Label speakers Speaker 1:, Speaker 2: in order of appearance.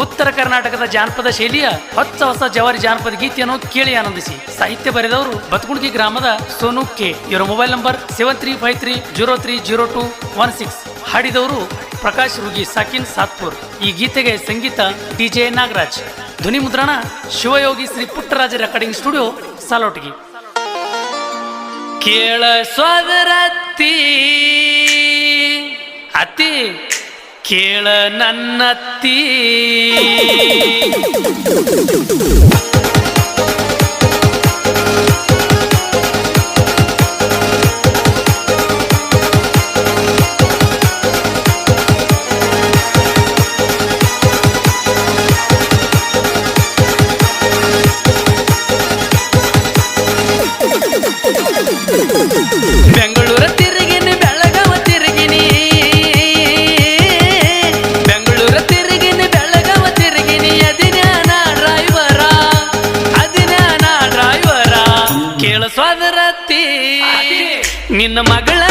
Speaker 1: ಉತ್ತರ ಕರ್ನಾಟಕದ ಜಾನಪದ ಶೈಲಿಯ ಹೊಸ ಜವಾರಿ ಜಾನಪದ ಗೀತೆಯನ್ನು ಕೇಳಿ ಆನಂದಿಸಿ. ಸಾಹಿತ್ಯ ಬರೆದವರು ಬತ್ಕುಂಡ್ಗಿ ಗ್ರಾಮದ ಸೋನು ಕೆ. ಇವರ ಮೊಬೈಲ್ ನಂಬರ್ 7353030216. ಹಾಡಿದವರು ಪ್ರಕಾಶ್ ರುಗಿ ಸಾಕಿನ್ ಸಾತ್ಪುರ್. ಈ ಗೀತೆಗೆ ಸಂಗೀತ DJ ನಾಗರಾಜ್. ಧ್ವನಿ ಮುದ್ರಣ ಶಿವಯೋಗಿ ಶ್ರೀ ಪುಟ್ಟರಾಜ ರೆಕಾರ್ಡಿಂಗ್ ಸ್ಟುಡಿಯೋ ಸಾಲೋಟಗಿ. ಕೇಳ ಸೋದರತ್ತಿ ಅತ್ತಿ ಕೇಳ ನನ್ನತ್ತಿ, ಬೆಂಗಳೂರ ತಿರುಗಿನಿ ಬೆಳಗಾವ ತಿರುಗಿನಿ, ಬೆಂಗಳೂರ ತಿರುಗಿನಿ ಬೆಳಗಾವ ತಿರುಗಿನಿ, ಅದಿನ್ಯಾನ ಡ್ರೈವರ ಕೇಳ ಸೋದರತ್ತಿ ನಿನ್ನ ಮಗಳ